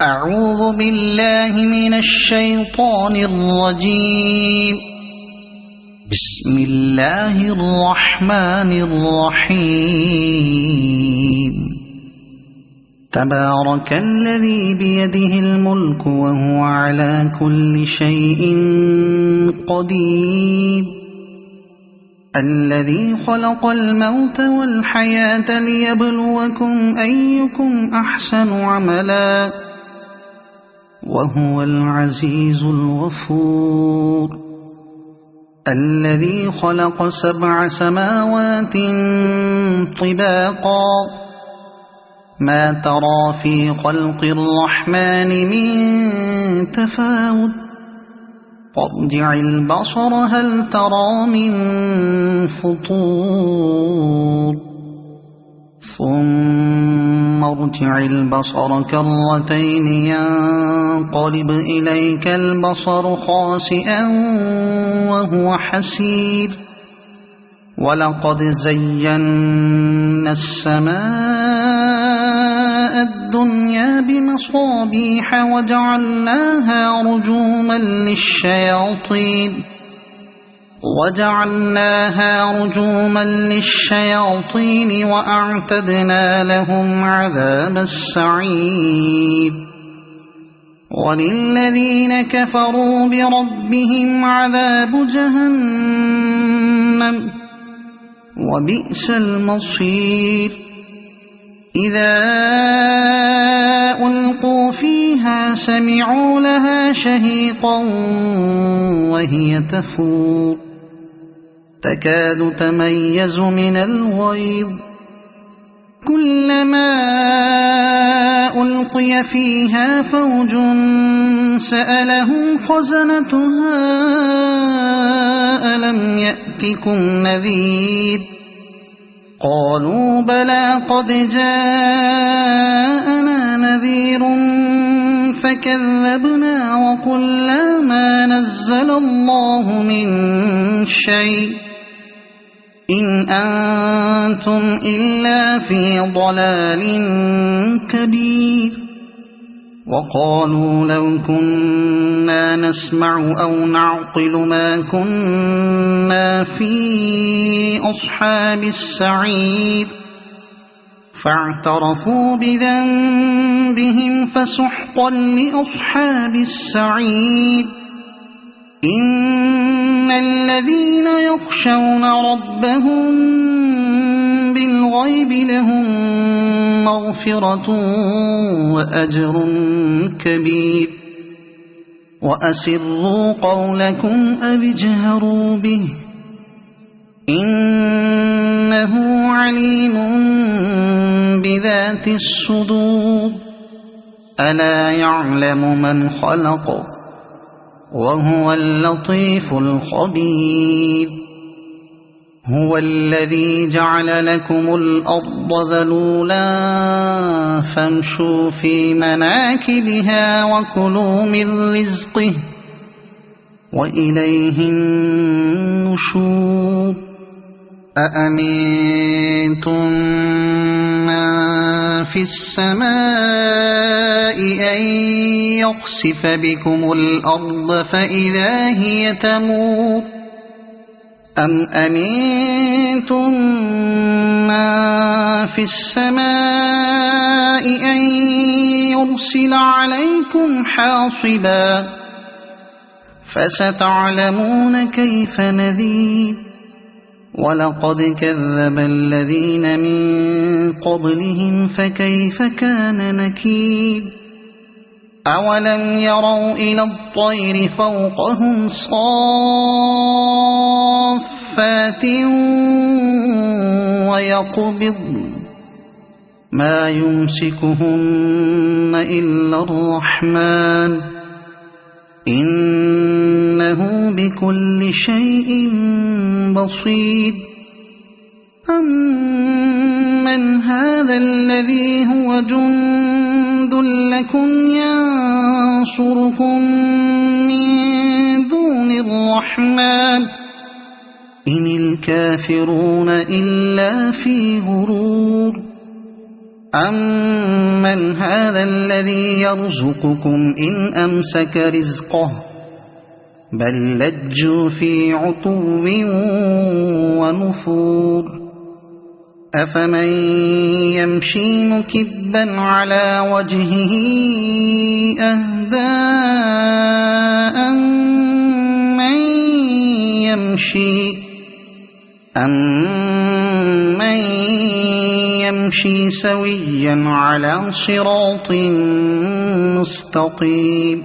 أعوذ بالله من الشيطان الرجيم. بسم الله الرحمن الرحيم. تبارك الذي بيده الملك وهو على كل شيء قدير. الذي خلق الموت والحياة ليبلوكم أيكم أحسن عملا وهو العزيز الغفور. الذي خلق 7 سماوات طباقا ما ترى في خلق الرحمن من تفاوت فارجع البصر هل ترى من فطور ثم ارجع البصر كرتين ينقلب إليك البصر خاسئا وهو حسير. ولقد زينا السماء الدنيا بمصابيح وجعلناها رجوما للشياطين وأعتدنا لهم عذاب السعير. وللذين كفروا بربهم عذاب جهنم وبئس المصير. إذا ألقوا فيها سمعوا لها شهيقا وهي تفور تكاد تميز من الغيظ. كلما ألقي فيها فوج سألهم خزنتها ألم يأتكم نذير قالوا بلى قد جاءنا نذير فكذبنا وقلنا ما نزل الله من شيء إن أنتم إلا في ضلال كبير. وقالوا لو كنا نسمع أو نعقل ما كنا في أصحاب السعير فاعترفوا بذنبهم فسحقا لأصحاب السعير. إن الذين يخشون ربهم بالغيب لهم مغفرة وأجر كبير. وأسروا قولكم أو اجهروا به إنه عليم بذات الصدور. ألا يعلم من خلق وهو اللطيف الخبير. هو الذي جعل لكم الأرض ذلولا فامشوا في مناكبها وكلوا من رزقه وإليه النشور. أأمنتم من في السماء أن يخسف بكم الأرض فإذا هي تمور أم أمنتم من في السماء أن يرسل عليكم حاصبا فستعلمون كيف نذير. ولقد كذب الذين من قبلهم فكيف كان نكير. أولم يروا إلى الطير فوقهم صافات ويقبضن ما يمسكهن إلا الرحمن إنه بكل شيء بصير. أمن هذا الذي هو جند لكم ينصركم من دون الرحمن إن الكافرون إلا في غرور. أَمَّنْ هَذَا الَّذِي يَرْزُقُكُمْ إِنْ أَمْسَكَ رِزْقَهُ بَل لَّجُّوا فِي عُتُوٍّ وَنُفُورٍ أَفَمَن يَمْشِي مُكِبًّا عَلَى وَجْهِهِ أَهْدَىٰ أَمَّن يَمْشِي سَوِيًّا عَلَى صِرَاطٍ مُّسْتَقِيمٍ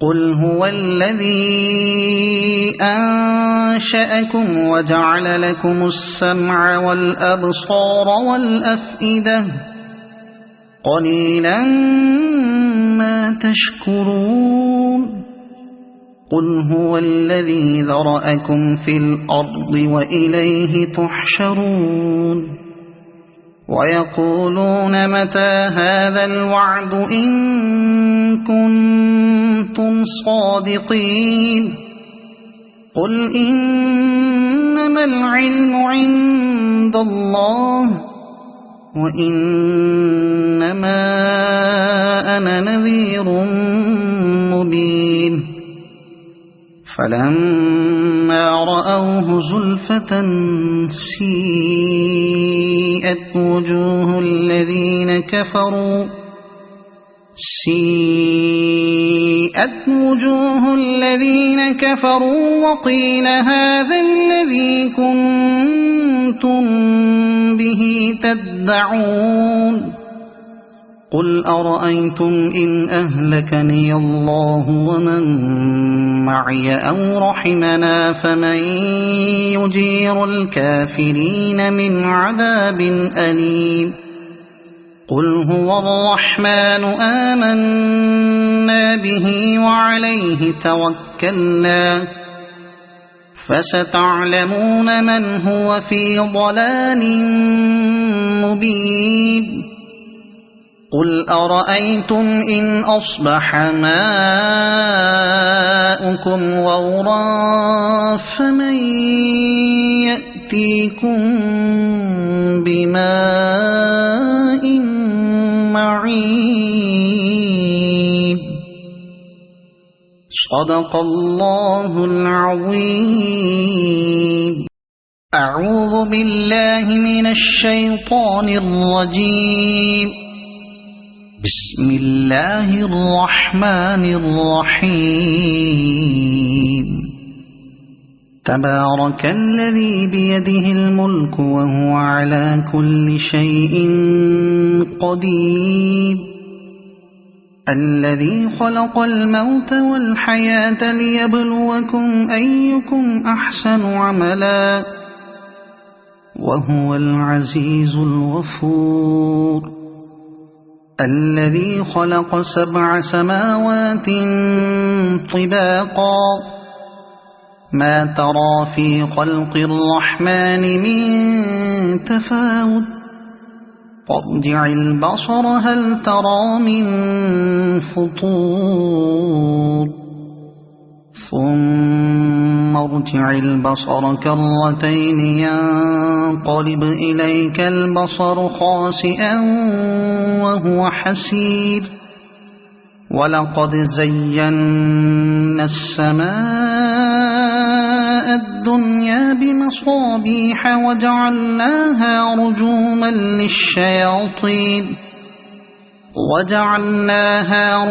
قُلْ هُوَ الَّذِي أَنشَأَكُمْ وَجَعَلَ لَكُمُ السَّمْعَ وَالْأَبْصَارَ وَالْأَفْئِدَةَ قَلِيلًا مَّا تَشْكُرُونَ قُلْ هُوَ الَّذِي ذَرَأَكُمْ فِي الْأَرْضِ وَإِلَيْهِ تُحْشَرُونَ وَيَقُولُونَ مَتَىٰ هَٰذَا الْوَعْدُ إِن كُنتُمْ صَادِقِينَ قُلْ إِنَّمَا الْعِلْمُ عِندَ اللَّهِ وَإِنَّمَا أَنَا نَذِيرٌ مُّبِينٌ فَلَمَّا رَأَوْهُ زُلْفَةً سِيئَتْ وُجُوهُ الَّذِينَ كَفَرُوا وَقِيلَ هَٰذَا الَّذِي كُنتُم بِهِ تَدَّعُونَ قُلْ أَرَأَيْتُمْ إِنْ أَهْلَكَنِيَ اللَّهُ وَمَن مَّعِيَ أَوْ رَحِمَنَا فَمَن يُجِيرُ الْكَافِرِينَ مِنْ عَذَابٍ أَلِيمٍ قُلْ هُوَ الرَّحْمَٰنُ آمَنَّا بِهِ وَعَلَيْهِ تَوَكَّلْنَا فَسَتَعْلَمُونَ مَنْ هُوَ فِي ضَلَالٍ مُّبِينٍ قُلْ أَرَأَيْتُمْ إِنْ أَصْبَحَ مَاؤُكُمْ غَوْرًا فَمَن يَأْتِيكُم بِمَاءٍ مَّعِينٍ صدق الله العظيم. أعوذ بالله من الشيطان الرجيم. بسم الله الرحمن الرحيم. تبارك الذي بيده الملك وهو على كل شيء قدير. الذي خلق الموت والحياة ليبلوكم أيكم أحسن عملا وهو العزيز الغفور. الذي خلق 7 سماوات طباقا ما ترى في خلق الرحمن من تفاوت فارجع البصر هل ترى من فطور ثم ارجع البصر كرتين ينقلب إليك البصر خاسئا وهو حسير. ولقد زينا السماء الدنيا بمصابيح وجعلناها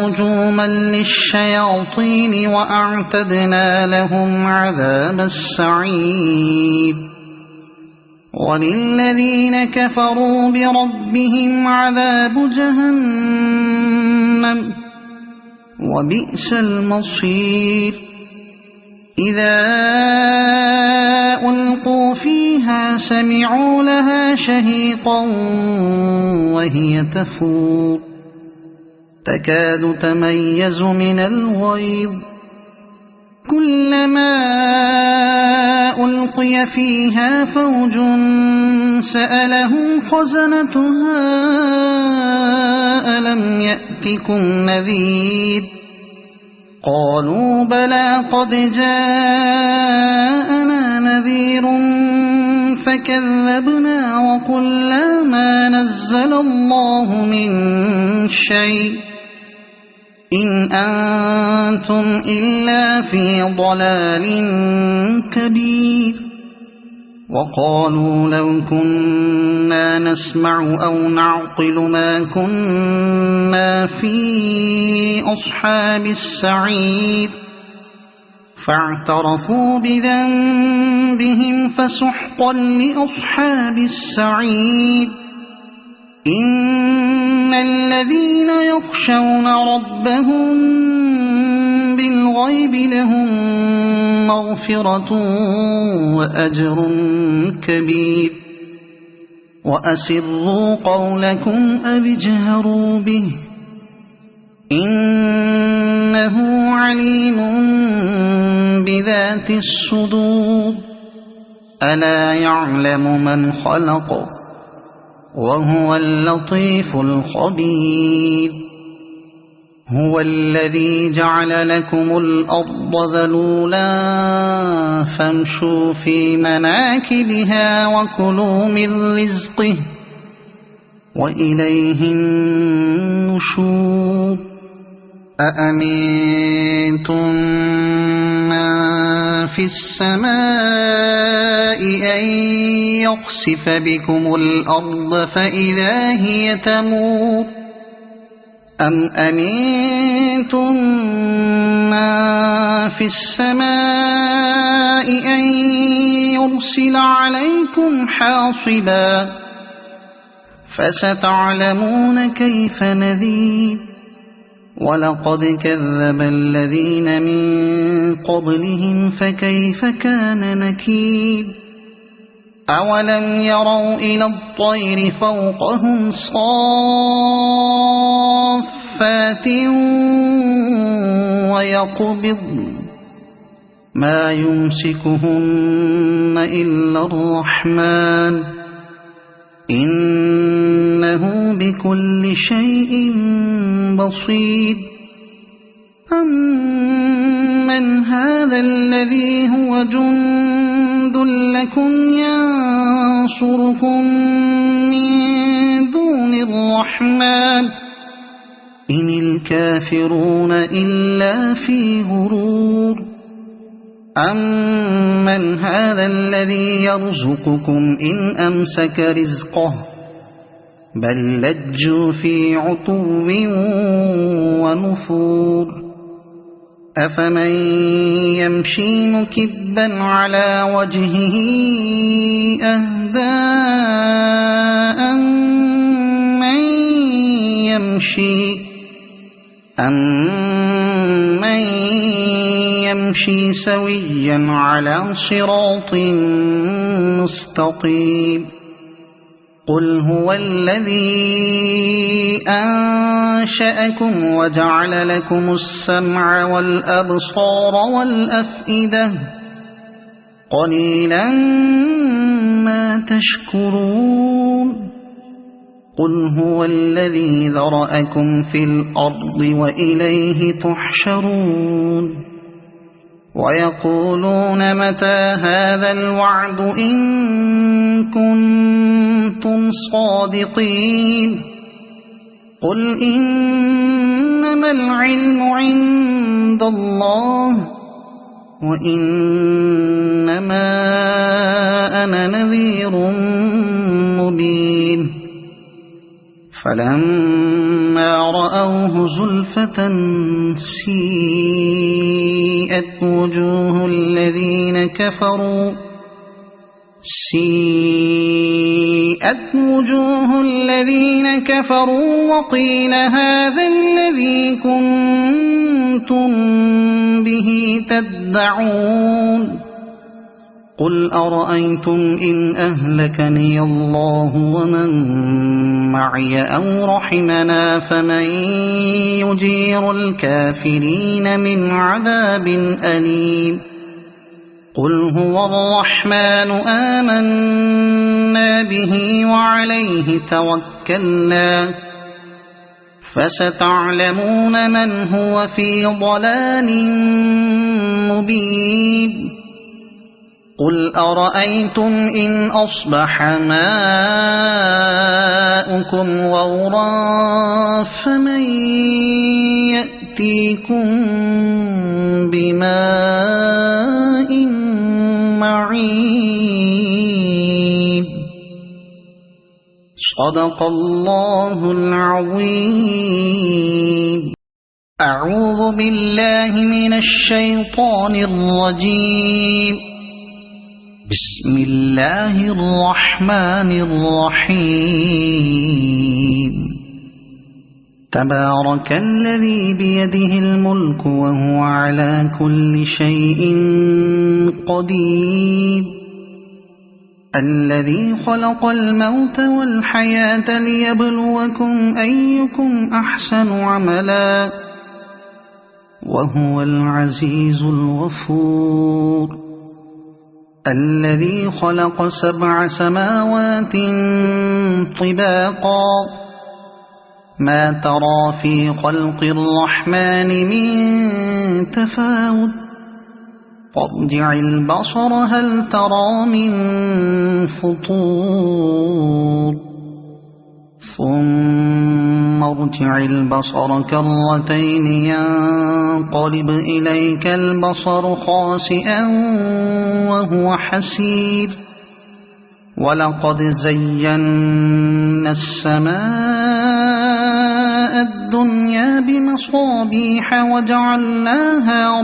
رجوما للشياطين وأعتدنا لهم عذاب السعير. وللذين كفروا بربهم عذاب جهنم وبئس المصير. إذا ألقوا فيها سمعوا لها شهيقا وهي تفور تكاد تميز من الغيظ. كلما ألقي فيها فوج سألهم خزنتها ألم يأتكم نذير قالوا بلى قد جاءنا نذير فكذبنا وقلنا ما نزل الله من شيء إن أنتم إلا في ضلال كبير وقالوا لو كنا نسمع أو نعقل ما كنا في أصحاب السعير فاعترفوا بذنبهم فسحقا لأصحاب السعير إن الذين يخشون ربهم بالغيب لهم مغفرة وأجر كبير وأسروا قولكم أو اجهروا به إنه عليم بذات الصدور ألا يعلم من خلق وهو اللطيف الخبير هو الذي جعل لكم الأرض ذلولا فامشوا في مناكبها وكلوا من رزقه وإليه النشور أأمنتم من في السماء أن يخسف بكم الأرض فإذا هي تمور أم أمنتم من في السماء أن يرسل عليكم حاصبا فستعلمون كيف نذير ولقد كذب الذين من قبلهم فكيف كان نكير أولم يروا إلى الطير فوقهم صافات ويقبضن ما يمسكهن إلا الرحمن إنه بكل شيء بصير أمن هذا الذي هو جند لكم ينصركم من دون الرحمن إن الكافرون إلا في غرور أمن هذا الذي يرزقكم إن أمسك رزقه بل لجوا في عتو ونفور أفمن يمشي مكبا على وجهه أهدى أمن يمشي سويا على صراط مستقيم قل هو الذي أنشأكم وجعل لكم السمع والأبصار والأفئدة قليلا ما تشكرون قل هو الذي ذرأكم في الأرض وإليه تحشرون ويقولون متى هذا الوعد إن كنتم صادقين قل إنما العلم عند الله وإنما أنا نذير مبين فلما رأوه زلفة سيئت وجوه الذين كفروا وقيل هذا الذي كنتم به تدعون قل أرأيتم إن أهلكني الله ومن معي أو رحمنا فمن يجير الكافرين من عذاب أليم قل هو الرحمن آمنا به وعليه توكلنا فستعلمون من هو في ضلال مبين قل أرأيتم إن أصبح ماؤكم غورا فمن يأتيكم بماء معين. صدق الله العظيم. أعوذ بالله من الشيطان الرجيم. بسم الله الرحمن الرحيم. تبارك الذي بيده الملك وهو على كل شيء قدير. الذي خلق الموت والحياة ليبلوكم أيكم أحسن عملا وهو العزيز الغفور. الذي خلق 7 سماوات طباقا ما ترى في خلق الرحمن من تفاوت فارجع البصر هل ترى من فطور ثم ارجع البصر كرتين ينقلب إليك البصر خاسئا وهو حسير. ولقد زينا السماء الدنيا بمصابيح وجعلناها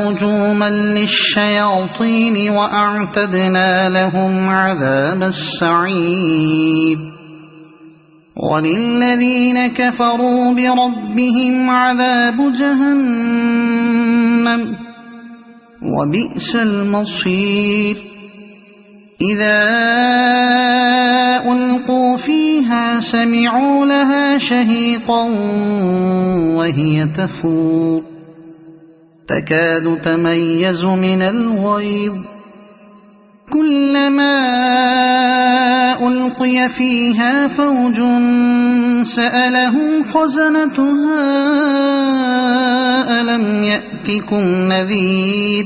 رجوما للشياطين وأعتدنا لهم عذاب السعير. وللذين كفروا بربهم عذاب جهنم وبئس المصير. إذا ألقوا فيها سمعوا لها شهيقا وهي تفور تكاد تميز من الغيظ كلما ألقي فيها فوج سألهم خزنتها ألم يأتكم نذير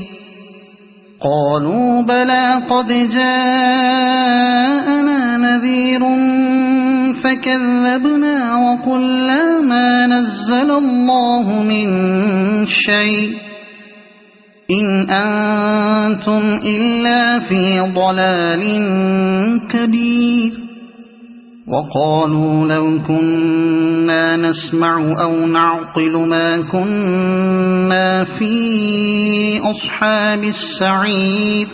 قالوا بلى قد جاءنا نذير فكذبنا وقلنا ما نزل الله من شيء إن أنتم إلا في ضلال كبير. وقالوا لو كنا نسمع أو نعقل ما كنا في أصحاب السعير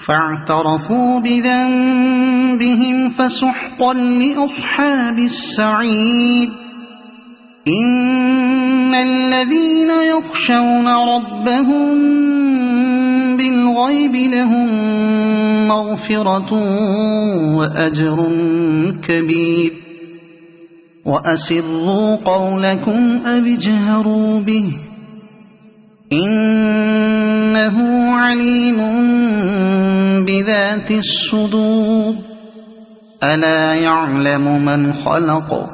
فاعترفوا بذنبهم فسحقا لأصحاب السعير. إن الذين يخشون ربهم بالغيب لهم مغفرة وأجر كبير. وأسروا قولكم أو اجهروا به إنه عليم بذات الصدور. ألا يعلم من خلق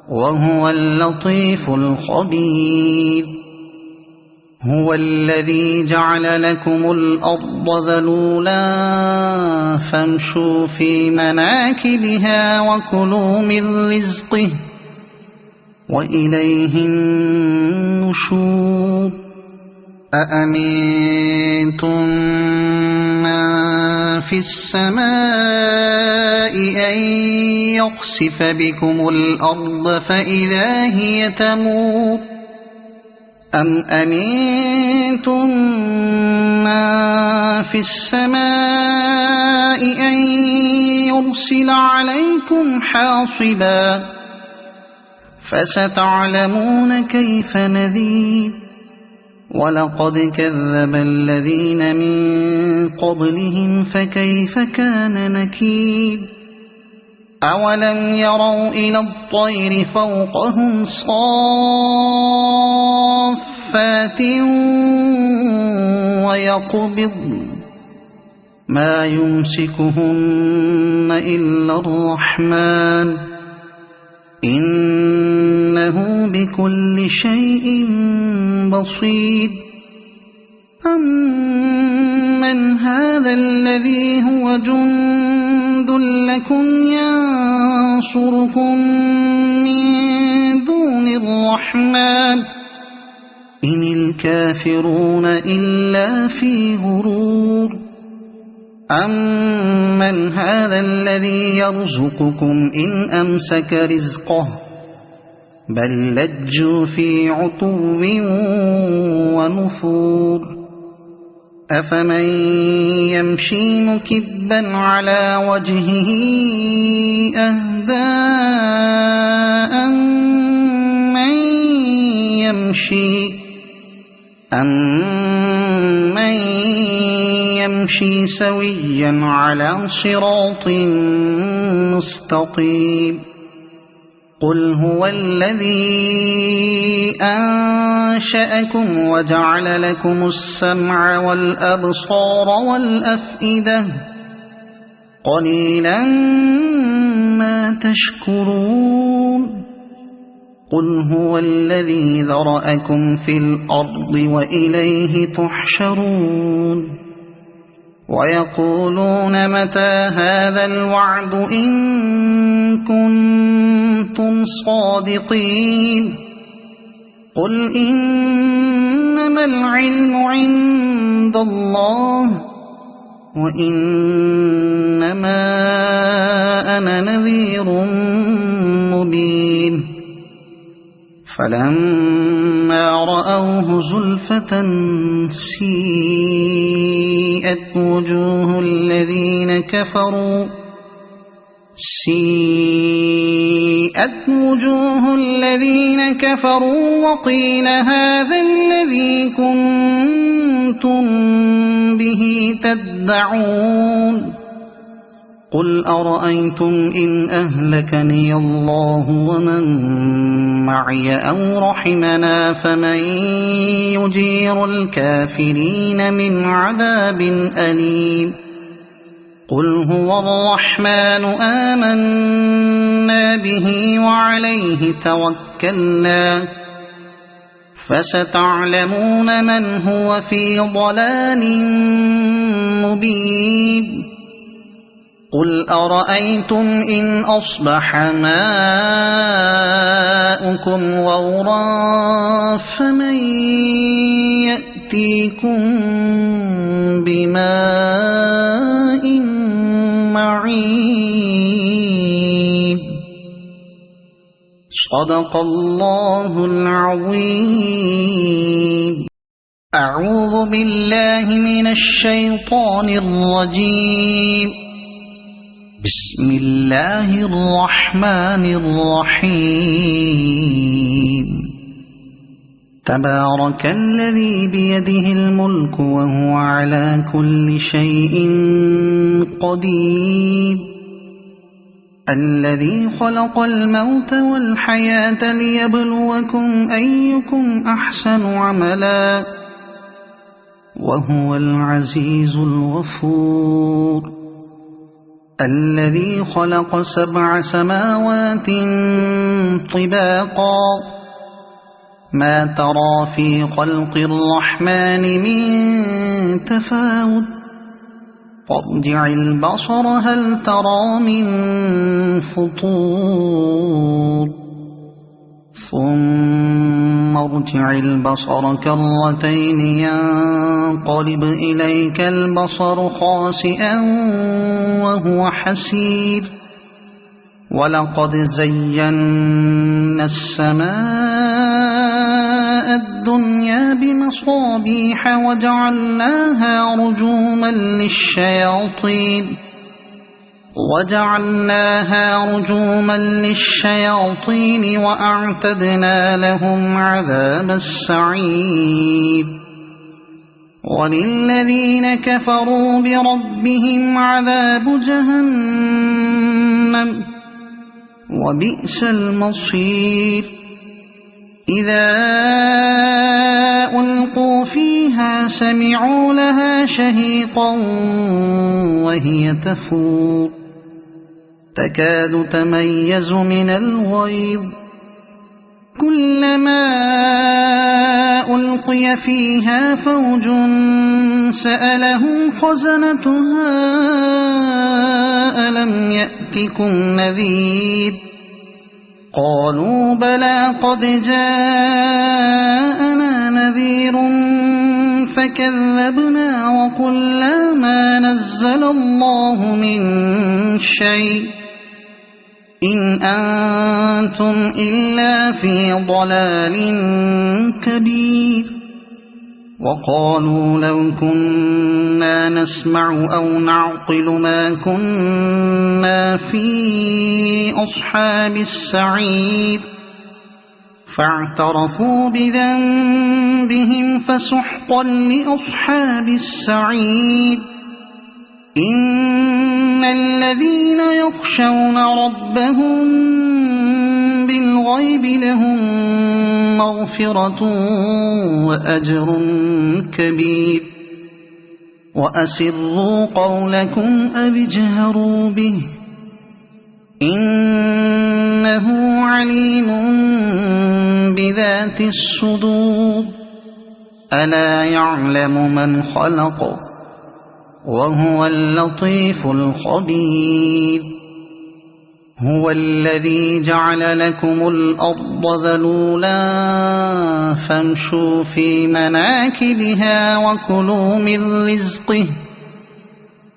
وهو اللطيف الخبير. هو الذي جعل لكم الأرض ذلولا فامشوا في مناكبها وكلوا من رزقه وإليه النشور. أأمنتم من في السماء أن يخسف بكم الأرض فإذا هي تمور أم أمنتم من في السماء أن يرسل عليكم حاصبا فستعلمون كيف نذير. ولقد كذب الذين من قبلهم فكيف كان نكير. أولم يروا إلى الطير فوقهم صافات ويقبضن ما يمسكهن إلا الرحمن إنه بكل شيء بصير أمن هذا الذي هو جند لكم ينصركم من دون الرحمن إن الكافرون إلا في غرور أمن هذا الذي يرزقكم إن أمسك رزقه بل لجوا في عتو ونفور أفمن يمشي مكبا على وجهه أهدى أمن يمشي سويا على صراط مستقيم قل هو الذي أنشأكم وجعل لكم السمع والأبصار والأفئدة قليلا ما تشكرون قل هو الذي ذرأكم في الأرض وإليه تحشرون ويقولون متى هذا الوعد إن كنتم صادقين قل إنما العلم عند الله وإنما أنا نذير مبين فلما رأوه زلفة سيئت وجوه الذين كفروا وقيل هذا الذي كنتم به تدعون قل أرأيتم إن أهلكني الله ومن معي أو رحمنا فمن يجير الكافرين من عذاب أليم قل هو الرحمن آمنا به وعليه توكلنا فستعلمون من هو في ضلال مبين قل أرأيتم إن أصبح ماؤكم غورا فمن يأتيكم بماء معين صدق الله العظيم أعوذ بالله من الشيطان الرجيم بسم الله الرحمن الرحيم تبارك الذي بيده الملك وهو على كل شيء قدير الذي خلق الموت والحياة ليبلوكم أيكم أحسن عملا وهو العزيز الغفور الذي خلق 7 سماوات طباقا ما ترى في خلق الرحمن من تفاوت فارجع البصر هل ترى من فطور ثم ارجع البصر كرتين ينقلب إليك البصر خاسئا وهو حسير ولقد زينا السماء الدنيا بمصابيح وجعلناها رجوما للشياطين وأعتدنا لهم عذاب السعير وللذين كفروا بربهم عذاب جهنم وبئس المصير إذا ألقوا فيها سمعوا لها شهيقا وهي تفور تكاد تميز من الغيظ كلما ألقي فيها فوج سألهم خزنتها ألم يأتكم نذير قالوا بلى قد جاءنا نذير فكذبنا وقلنا ما نزل الله من شيء إن أنتم إلا في ضلال كبير وقالوا لو كنا نسمع أو نعقل ما كنا في أصحاب السعير فاعترفوا بذنبهم فسحقا لأصحاب السعير إن الذين يخشون ربهم بالغيب لهم مغفرة وأجر كبير وأسروا قولكم أو اجهروا به إنه عليم بذات الصدور ألا يعلم من خلق وهو اللطيف الخبير هو الذي جعل لكم الأرض ذلولا فامشوا في مناكبها وكلوا من رزقه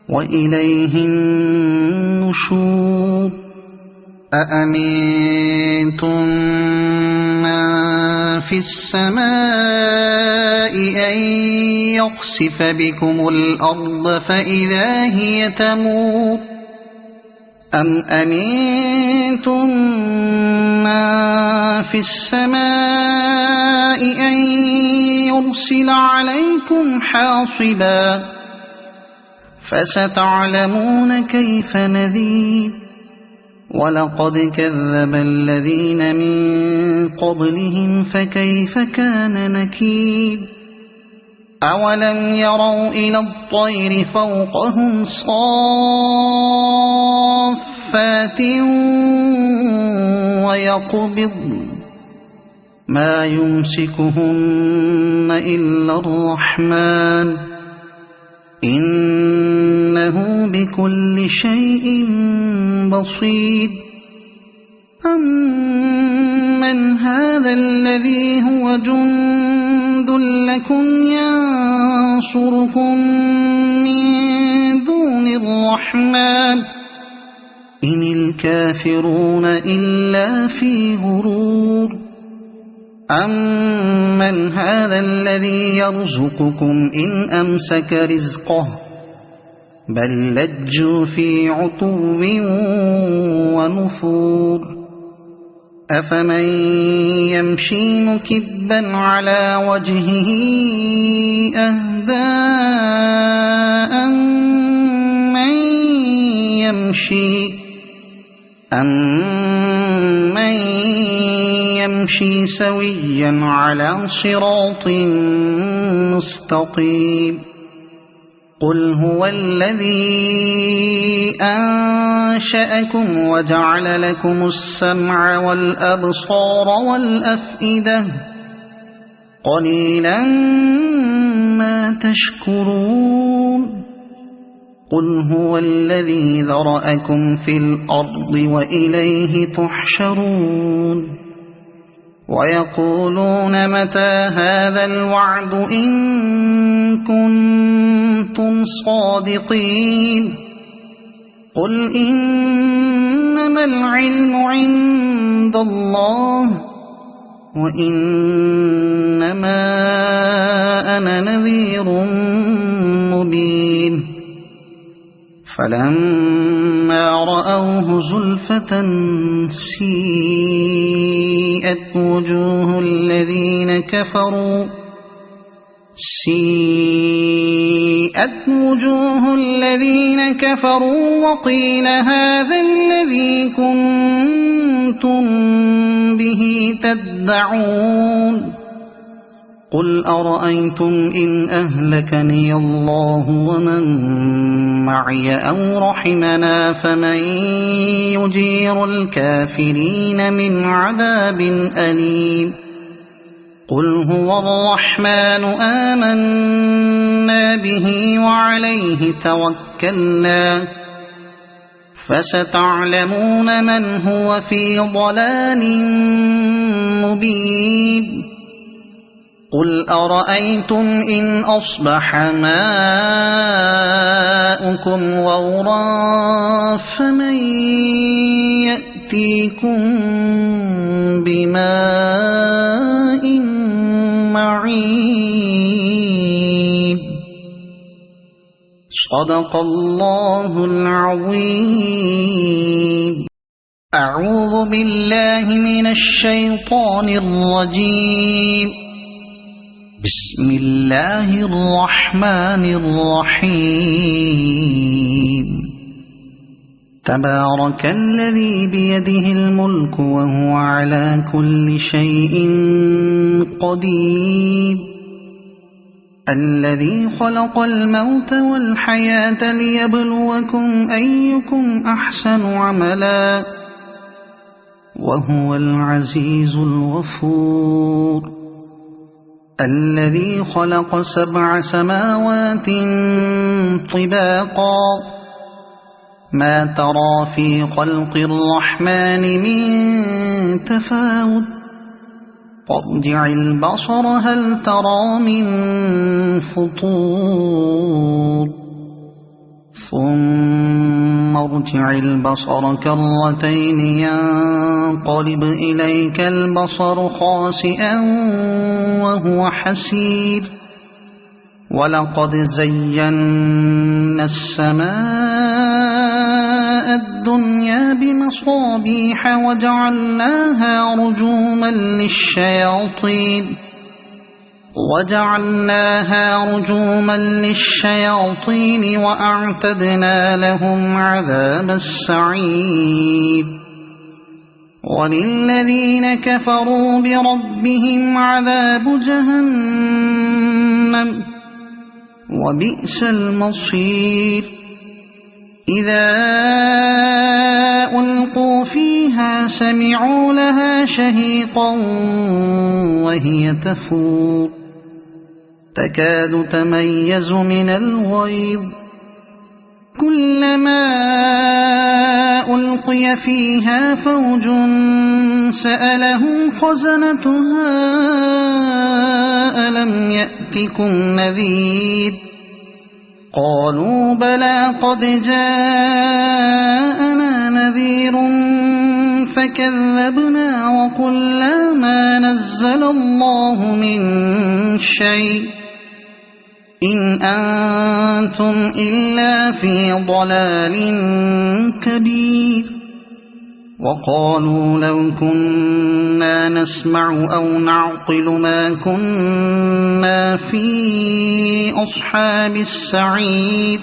وإليه النشور أأمنتم من في السماء أن يخسف بكم الأرض فإذا هي تمور أم أمنتم من في السماء أن يرسل عليكم حاصبا فستعلمون كيف نذير ولقد كذب الذين من قبلهم فكيف كان نكير أولم يروا إلى الطير فوقهم صافات ويقبض ما يمسكهن إلا الرحمن إنه بكل شيء بصير أمن هذا الذي هو جند لكم ينصركم من دون الرحمن إن الكافرون إلا في غرور أمن هذا الذي يرزقكم إن أمسك رزقه بل لجوا في عتو ونفور أفمن يمشي مكبا على وجهه أهدى أمن يمشي سويا على صراط مستقيم قل هو الذي أنشأكم وجعل لكم السمع والأبصار والأفئدة قليلا ما تشكرون قل هو الذي ذرأكم في الأرض وإليه تحشرون ويقولون متى هذا الوعد إن كنتم صادقين قل إنما العلم عند الله وإنما أنا نذير مبين فلما رأوه زلفة سيئت وجوه الذين كفروا وقيل هذا الذي كنتم به تدعون قل أرأيتم إن أهلكني الله ومن معي أو رحمنا فمن يجير الكافرين من عذاب أليم قل هو الرحمن آمنا به وعليه توكلنا فستعلمون من هو في ضلال مبين قل أرأيتم إن أصبح ماؤكم غورا فمن يأتيكم بماء معين صدق الله العظيم أعوذ بالله من الشيطان الرجيم بسم الله الرحمن الرحيم تبارك الذي بيده الملك وهو على كل شيء قدير الذي خلق الموت والحياة ليبلوكم أيكم أحسن عملا وهو العزيز الغفور الذي خلق 7 سماوات طباقا ما ترى في خلق الرحمن من تفاوت فارجع البصر هل ترى من فطور ثم ارجع البصر كرتين ينقلب إليك البصر خاسئا وهو حسير ولقد زينا السماء الدنيا بمصابيح وجعلناها رجوما للشياطين وأعتدنا لهم عذاب السعير وللذين كفروا بربهم عذاب جهنم وبئس المصير إذا ألقوا فيها سمعوا لها شهيقا وهي تفور تكاد تميز من الغيظ كلما ألقي فيها فوج سألهم خزنتها ألم يأتكم نذير قالوا بلى قد جاءنا نذير فكذبنا وقلنا ما نزل الله من شيء إن أنتم إلا في ضلال كبير وقالوا لو كنا نسمع أو نعقل ما كنا في أصحاب السعير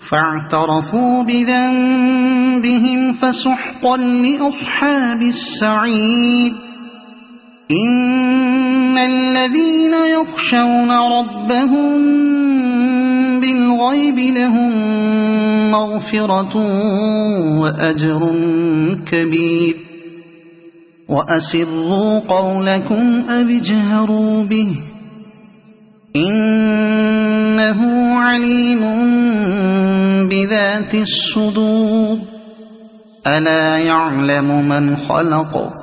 فاعترفوا بذنبهم فسحقا لأصحاب السعير إن الذين يخشون ربهم بالغيب لهم مغفرة وأجر كبير وأسروا قولكم أو اجهروا به إنه عليم بذات الصدور ألا يعلم من خلق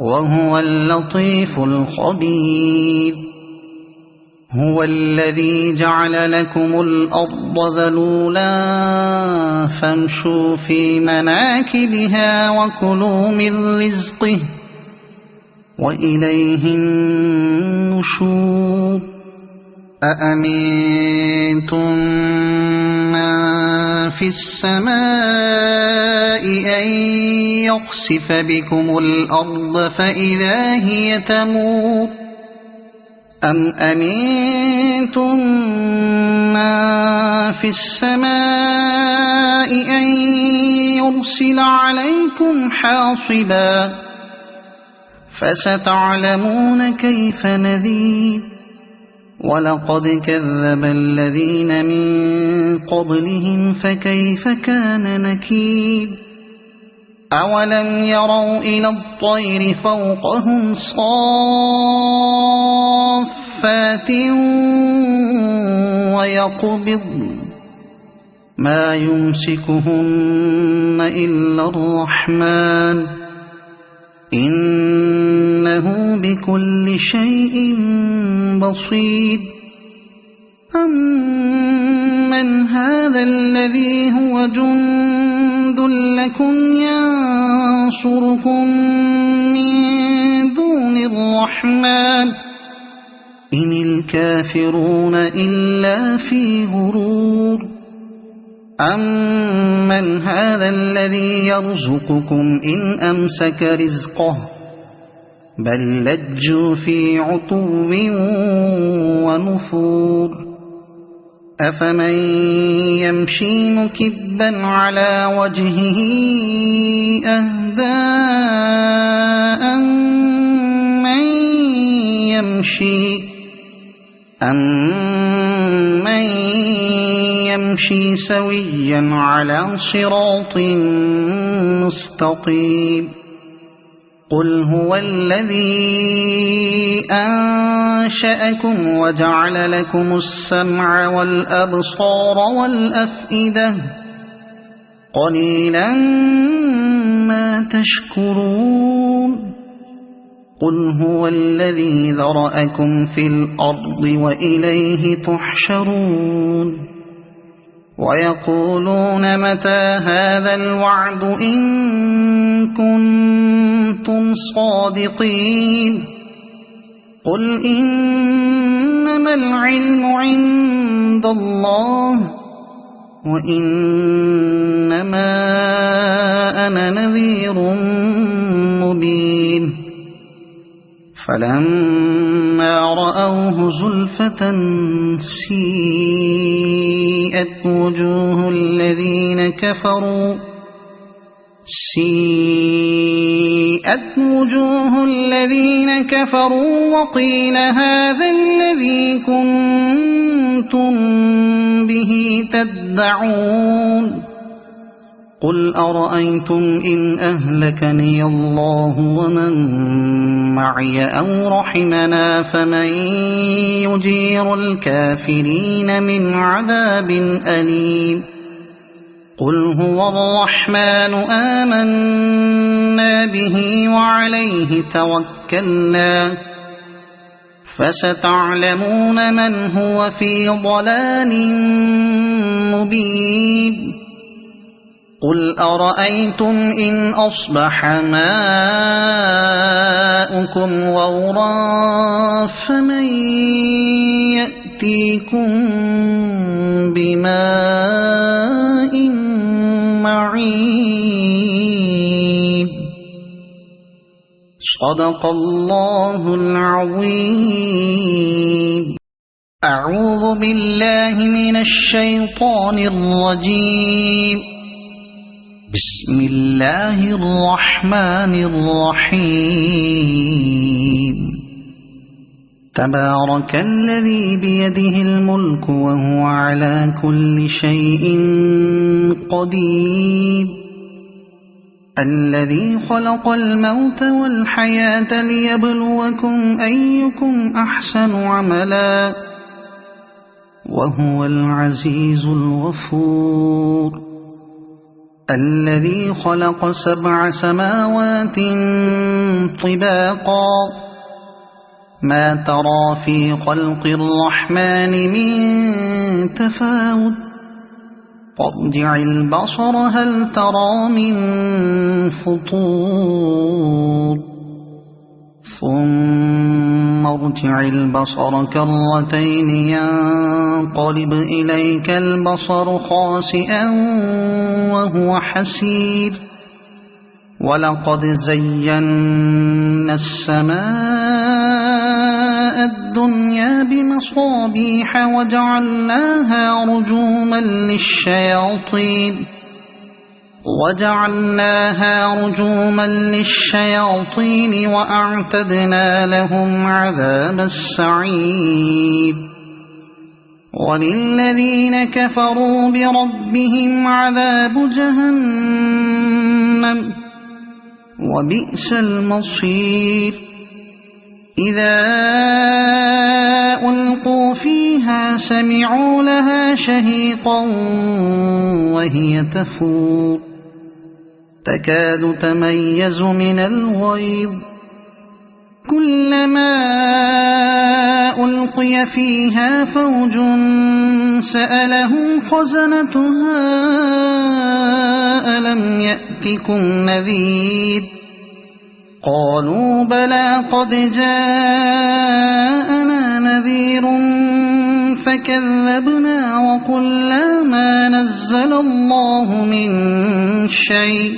وهو اللطيف الخبير هو الذي جعل لكم الأرض ذلولا فامشوا في مناكبها وكلوا من رزقه وإليه النشور أأمنتم من في السماء أن يخسف بكم الأرض فإذا هي تمور أم أمنتم من في السماء أن يرسل عليكم حاصبا فستعلمون كيف نذير ولقد كذب الذين من قبلهم فكيف كان نكير أولم يروا إلى الطير فوقهم صافات ويقبضن ما يمسكهن إلا الرحمن إنه بكل شيء بصير أمن هذا الذي هو جند لكم ينصركم من دون الرحمن إن الكافرون إلا في غرور أمن هذا الذي يرزقكم إن أمسك رزقه بل لجوا في عتو ونفور أفمن يمشي مكبا على وجهه أهدى أمن يمشي سويا على صراط مستقيم قل هو الذي أنشأكم وجعل لكم السمع والأبصار والأفئدة قليلا ما تشكرون قل هو الذي ذرأكم في الأرض وإليه تحشرون ويقولون متى هذا الوعد إن كنتم صادقين قل إنما العلم عند الله وإنما أنا نذير مبين فلما رأوه زلفة سيئت وجوه الذين كفروا وقيل هذا الذي كنتم به تدعون قل أرأيتم إن أهلكني الله ومن معي أو رحمنا فمن يجير الكافرين من عذاب أليم قل هو الرحمن آمنا به وعليه توكلنا فستعلمون من هو في ضلال مبين قل أرأيتم إن أصبح ماؤكم غورا فمن يأتيكم بماء معين صدق الله العظيم أعوذ بالله من الشيطان الرجيم بسم الله الرحمن الرحيم تبارك الذي بيده الملك وهو على كل شيء قدير الذي خلق الموت والحياة ليبلوكم أيكم أحسن عملا وهو العزيز الغفور الذي خلق 7 سماوات طباقا ما ترى في خلق الرحمن من تفاوت فارجع البصر هل ترى من فطور ثم ارجع البصر كرتين ينقلب إليك البصر خاسئا وهو حسير ولقد زينا السماء الدنيا بمصابيح وجعلناها رجوما للشياطين وأعتدنا لهم عذاب السعير وللذين كفروا بربهم عذاب جهنم وبئس المصير إذا ألقوا فيها سمعوا لها شهيقا وهي تفور تكاد تميز من الغيظ كلما ألقي فيها فوج سألهم خزنتها ألم يأتكم نذير قالوا بلى قد جاءنا نذير فكذبنا وقلنا ما نزل الله من شيء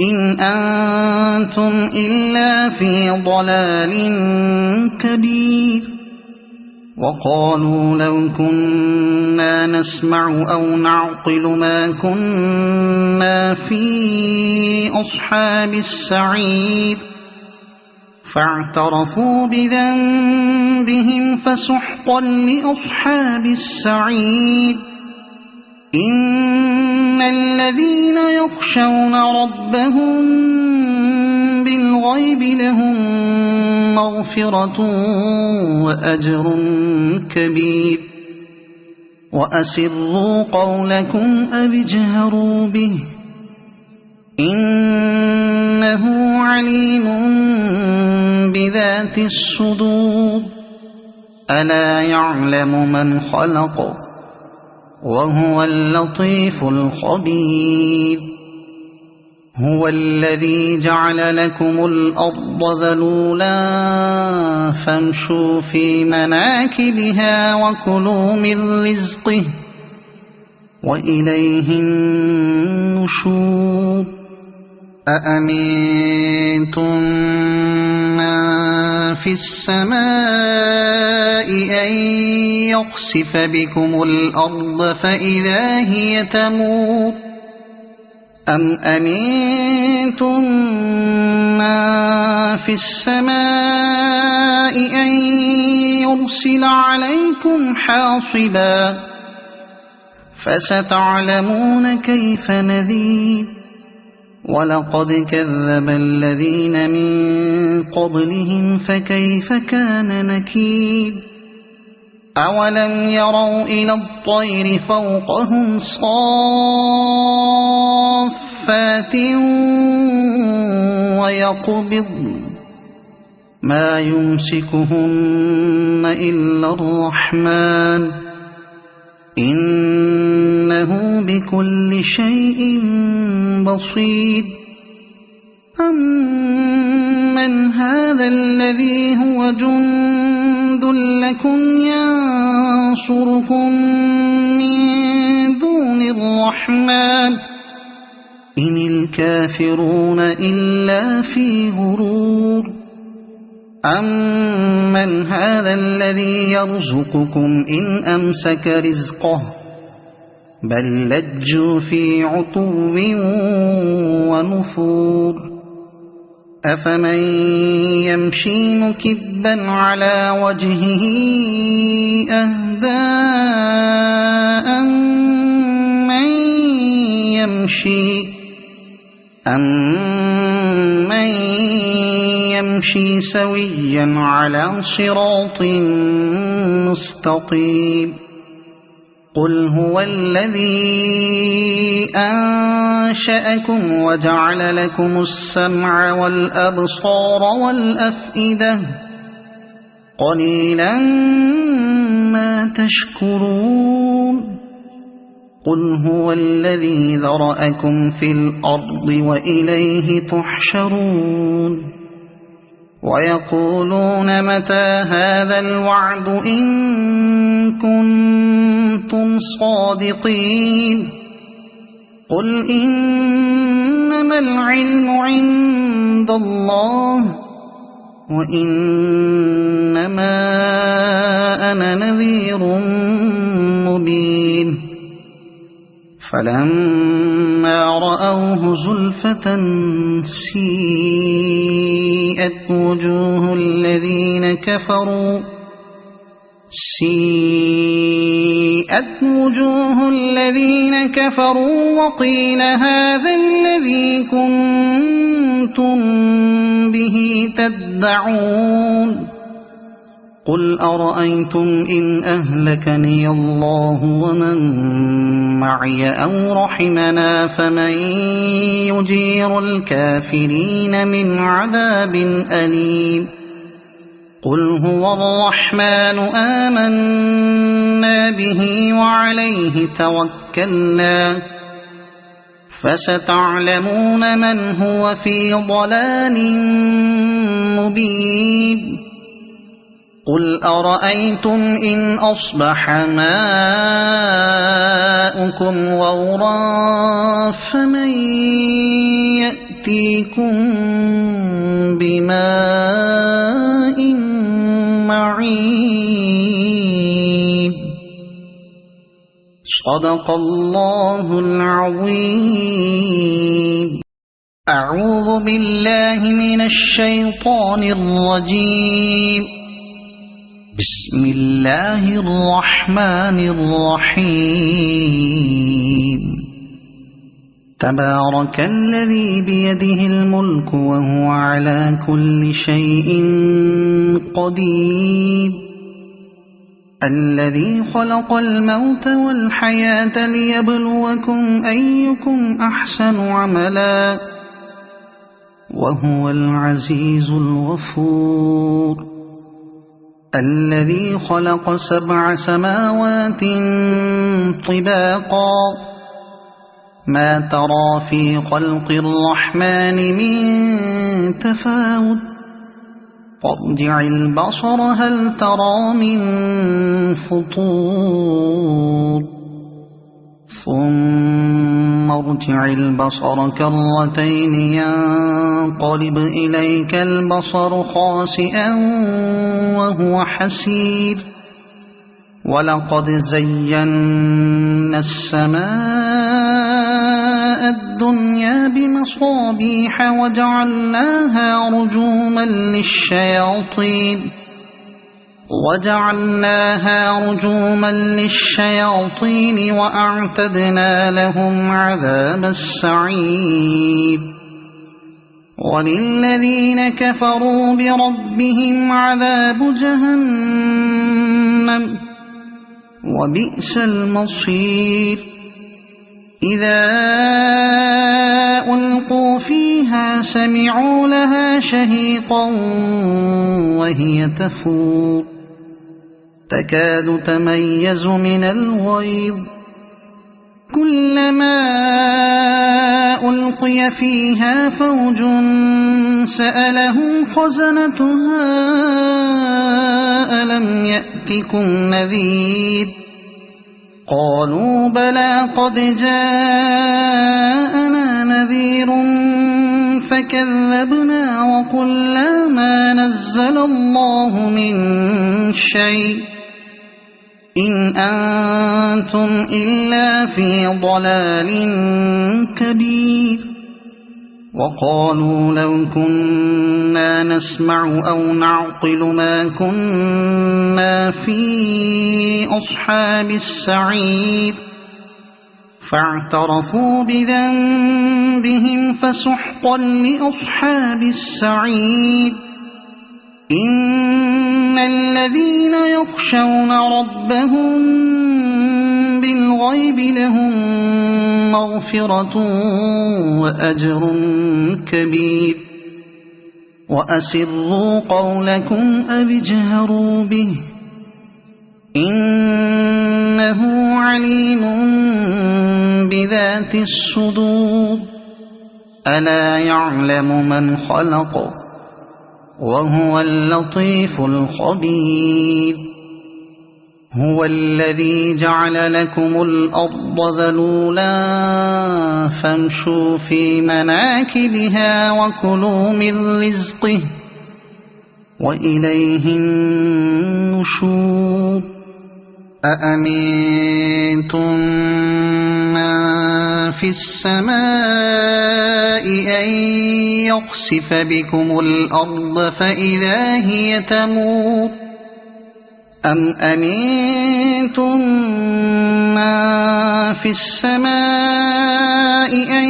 إن أنتم إلا في ضلال كبير وقالوا لو كنا نسمع أو نعقل ما كنا في أصحاب السعير فاعترفوا بذنبهم فسحقا لأصحاب السعير إن الذين يخشون ربهم بالغيب لهم مغفرة وأجر كبير وأسروا قولكم أو اجهروا به إنه عليم بذات الصدور ألا يعلم من خلق وهو اللطيف الخبير هو الذي جعل لكم الأرض ذلولا فامشوا في مناكبها وكلوا من رزقه وإليه النشور أأمنتم من في السماء أن يخسف بكم الأرض فإذا هي تمور أم أمنتم من في السماء أن يرسل عليكم حاصبا فستعلمون كيف نذير ولقد كذب الذين من قبلهم فكيف كان نكير أولم يروا إلى الطير فوقهم صافات ويقبضن ما يمسكهن إلا الرحمن إنه بكل شيء بصير أمن هذا الذي هو جند لكم ينصركم من دون الرحمن إن الكافرون إلا في غرور أمن هذا الذي يرزقكم إن أمسك رزقه بل لجوا في عتو ونفور أفمن يمشي مكبا على وجهه أهدى أمن يمشي سويا على صراط مستقيم قل هو الذي أنشأكم وجعل لكم السمع والأبصار والأفئدة قليلا ما تشكرون قل هو الذي ذرأكم في الأرض وإليه تحشرون ويقولون متى هذا الوعد إن كنتم صادقين قل إنما العلم عند الله وإنما أنا نذير مبين فلما رأوه زلفة سيئت وجوه الذين كفروا وقيل هذا الذي كنتم كنتم به تدعون قل أرأيتم إن أهلكني الله ومن معي أو رحمنا فمن يجير الكافرين من عذاب أليم قل هو الرحمن آمنا به وعليه توكلنا فستعلمون من هو في ضلال مبين قل أرأيتم إن أصبح ماؤكم غورا فمن يأتيكم بماء معين صدق الله العظيم. أعوذ بالله من الشيطان الرجيم. بسم الله الرحمن الرحيم. تبارك الذي بيده الملك وهو على كل شيء قدير الذي خلق الموت والحياة ليبلوكم أيكم أحسن عملا وهو العزيز الغفور الذي خلق 7 سماوات طباقا ما ترى في خلق الرحمن من تفاوت فارجع البصر هل ترى من فطور ثم ارجع البصر كرتين ينقلب إليك البصر خاسئا وهو حسير ولقد زينا السماء الدنيا بمصابيح وجعلناها رجوما للشياطين وأعتدنا لهم عذاب السعير وللذين كفروا بربهم عذاب جهنم وبئس المصير إذا ألقوا فيها سمعوا لها شهيقا وهي تفور تكاد تميز من الغيظ كلما ألقي فيها فوج سألهم خزنتها ألم يأتكم نذير قالوا بلى قد جاءنا نذير فكذبنا وقلنا ما نزل الله من شيء إن أنتم إلا في ضلال كبير وقالوا لو كنا نسمع أو نعقل ما كنا في أصحاب السعير فاعترفوا بذنبهم فسحقا لأصحاب السعير إن الذين يخشون ربهم بالغيب لهم مغفرة وأجر كبير وأسروا قولكم أو اجهروا به إنه عليم بذات الصدور ألا يعلم من خلق وهو اللطيف الخبير هو الذي جعل لكم الأرض ذلولا فامشوا في مناكبها وكلوا من رزقه وإليه النشور أأمنتم من في السماء أن يخسف بكم الأرض فإذا هي تمور أم أمنتم من في السماء أن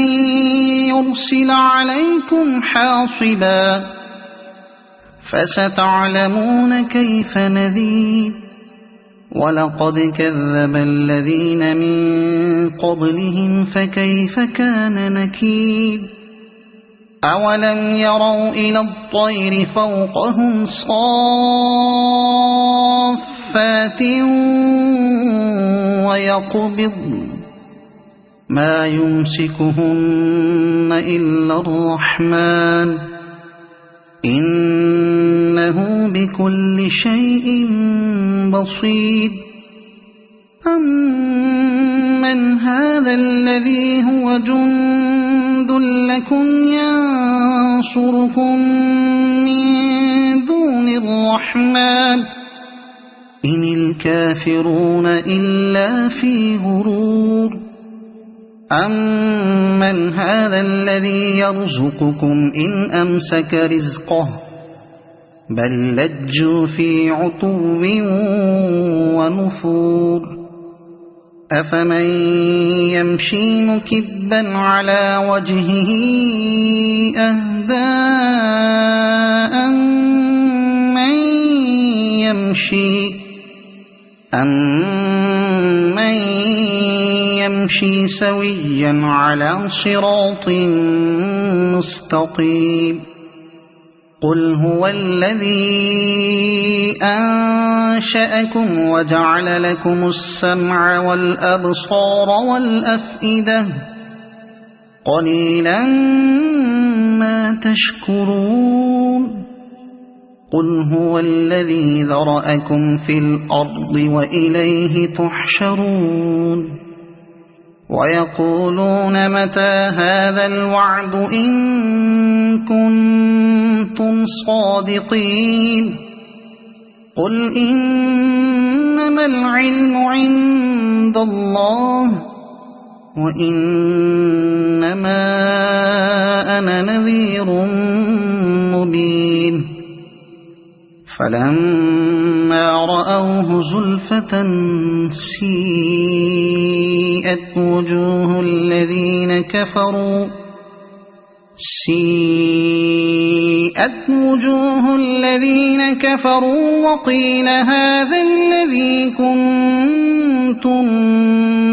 ليرسل عليكم حاصبا فستعلمون كيف نذير ولقد كذب الذين من قبلهم فكيف كان نكير أولم يروا إلى الطير فوقهم صافات ويقبضن ما يمسكهن إلا الرحمن إنه بكل شيء بصير أمن هذا الذي هو جند لكم ينصركم من دون الرحمن إن الكافرون إلا في غرور أمن هذا الذي يرزقكم إن أمسك رزقه بل لجوا في عتو ونفور أفمن يمشي مكبا على وجهه أهدى أمن يمشي سويا على صراط مستقيم قل هو الذي أنشأكم وجعل لكم السمع والأبصار والأفئدة قليلا ما تشكرون قل هو الذي ذرأكم في الأرض وإليه تحشرون ويقولون متى هذا الوعد إن كنتم صادقين قل إنما العلم عند الله وإنما أنا نذير مبين فلما رأوه زلفة سيئت وجوه الذين كفروا وقيل هذا الذي كنتم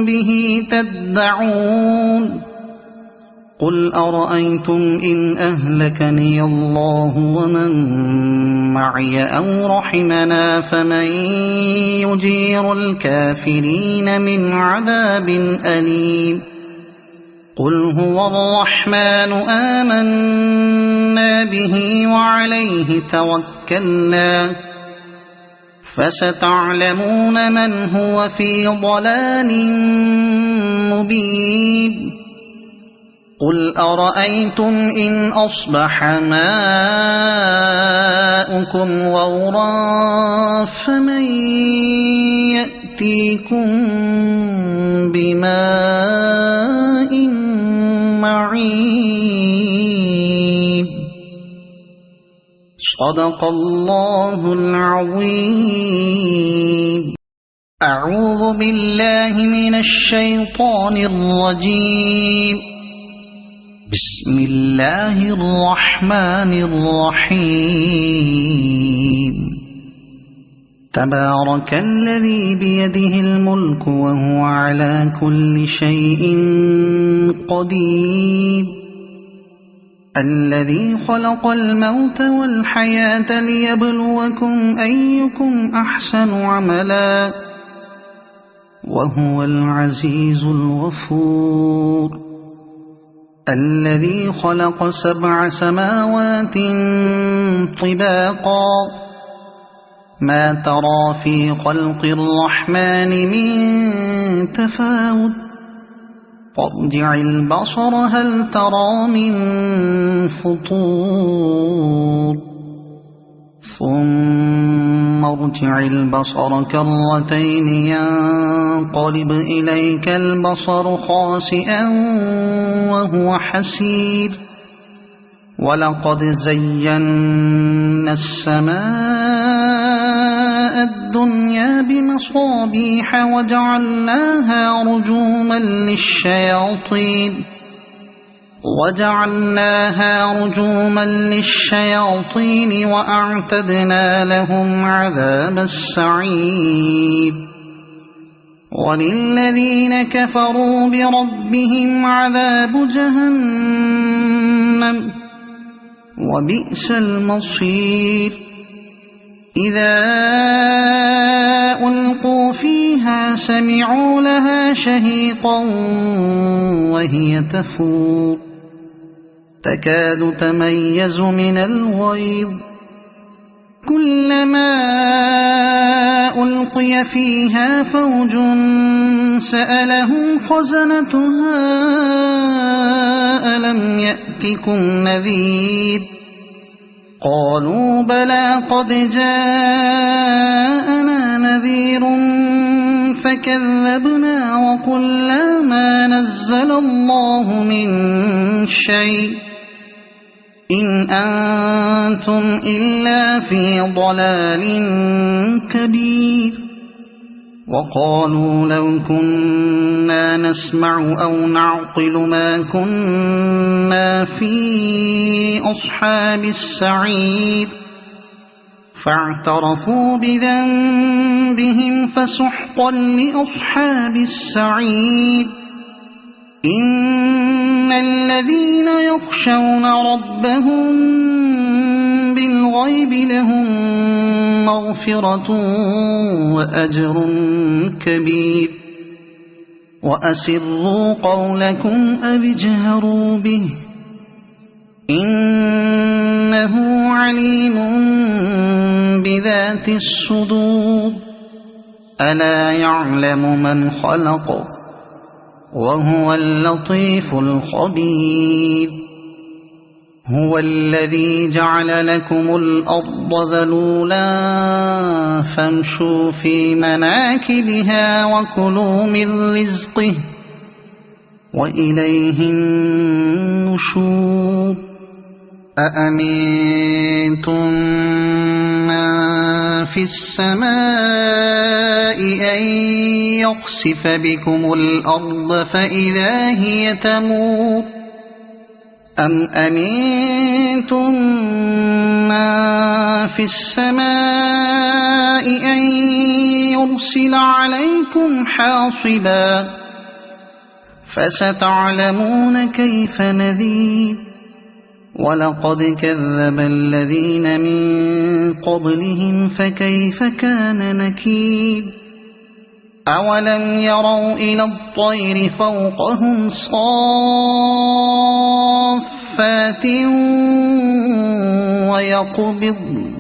به تدعون قل أرأيتم إن أهلكني الله ومن معي أو رحمنا فمن يجير الكافرين من عذاب أليم قل هو الرحمن آمنا به وعليه توكلنا فستعلمون من هو في ضلال مبين قل أرأيتم إن أصبح ماؤكم غورا فمن يأتيكم بماء معين صدق الله العظيم أعوذ بالله من الشيطان الرجيم بسم الله الرحمن الرحيم تبارك الذي بيده الملك وهو على كل شيء قدير الذي خلق الموت والحياة ليبلوكم أيكم أحسن عملا وهو العزيز الغفور الذي خلق 7 سماوات طباقا ما ترى في خلق الرحمن من تفاوت فارجع البصر هل ترى من فطور ثم ارجع البصر كرتين ينقلب إليك البصر خاسئا وهو حسير ولقد زينا السماء الدنيا بمصابيح وجعلناها رجوما للشياطين وجعلناها رجوما للشياطين وأعتدنا لهم عذاب السعير وللذين كفروا بربهم عذاب جهنم وبئس المصير إذا ألقوا فيها سمعوا لها شهيقا وهي تفور تكاد تميز من الغيظ كلما ألقي فيها فوج سألهم خزنتها ألم يأتكم نذير قالوا بلى قد جاءنا نذير فكذبنا وقلنا ما نزل الله من شيء إن أنتم إلا في ضلال كبير وقالوا لو كنا نسمع أو نعقل ما كنا في أصحاب السعير فاعترفوا بذنبهم فسحقا لأصحاب السعير إن الذين يخشون ربهم بالغيب لهم مغفرة وأجر كبير وأسروا قولكم أو اجهروا به إنه عليم بذات الصدور ألا يعلم من خلق وهو اللطيف الخبير هو الذي جعل لكم الأرض ذلولا فامشوا في مناكبها وكلوا من رزقه وإليه النشور أأمنتم من في السماء أن يخسف بكم الأرض فإذا هي تمور أم أمنتم من في السماء أن يرسل عليكم حاصبا فستعلمون كيف نذير ولقد كذب الذين من قبلهم فكيف كان نكير أولم يروا إلى الطير فوقهم صافات ويقبضن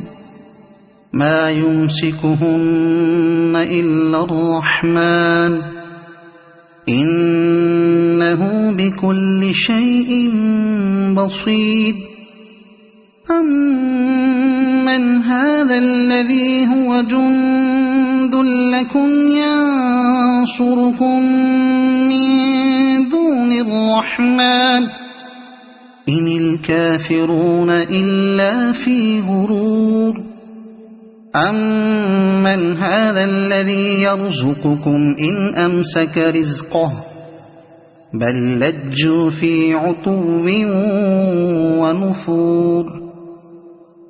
ما يمسكهن إلا الرحمن إنه بكل شيء بصير أمن هذا الذي هو جند لكم ينصركم من دون الرحمن إن الكافرون إلا في غرور أمن هذا الذي يرزقكم إن أمسك رزقه بل لجوا في عتو ونفور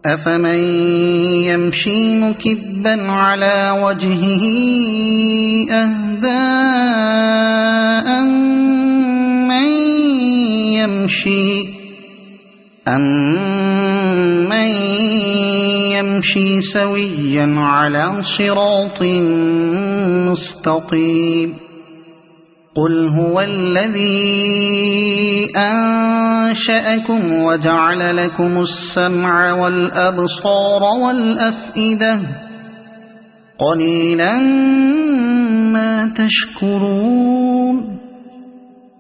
أفمن يمشي مكبا على وجهه أهدى أمن يمشي سويا على صراط مستقيم قل هو الذي أنشأكم وجعل لكم السمع والأبصار والأفئدة قليلا ما تشكرون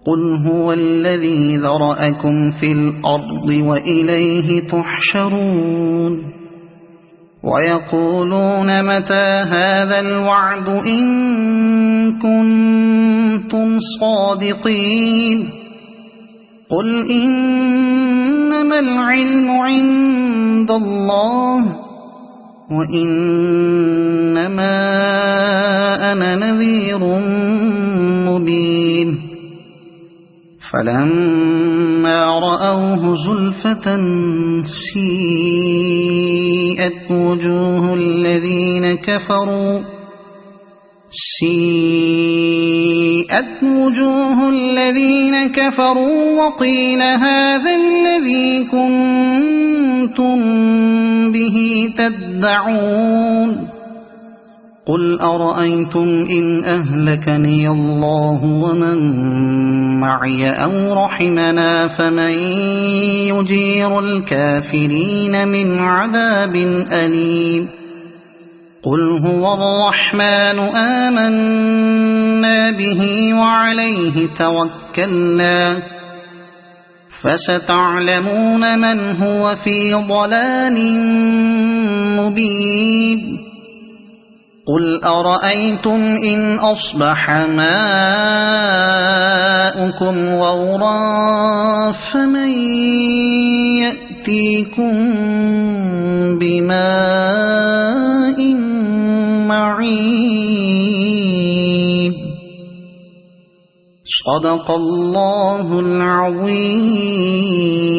قل هو الذي ذرأكم في الأرض وإليه تحشرون ويقولون متى هذا الوعد إن كنتم صادقين قل إنما العلم عند الله وإنما أنا نذير مبين فلما فلما رأوه زلفة سيئت وجوه الذين كفروا وقيل هذا الذي كنتم به تدعون قل أرأيتم إن أهلكني الله ومن معي أو رحمنا فمن يجير الكافرين من عذاب أليم قل هو الرحمن آمنا به وعليه توكلنا فستعلمون من هو في ضلال مبين قل أرأيتم إن أصبح ماؤكم غورا فمن يأتيكم بماء معين صدق الله العظيم.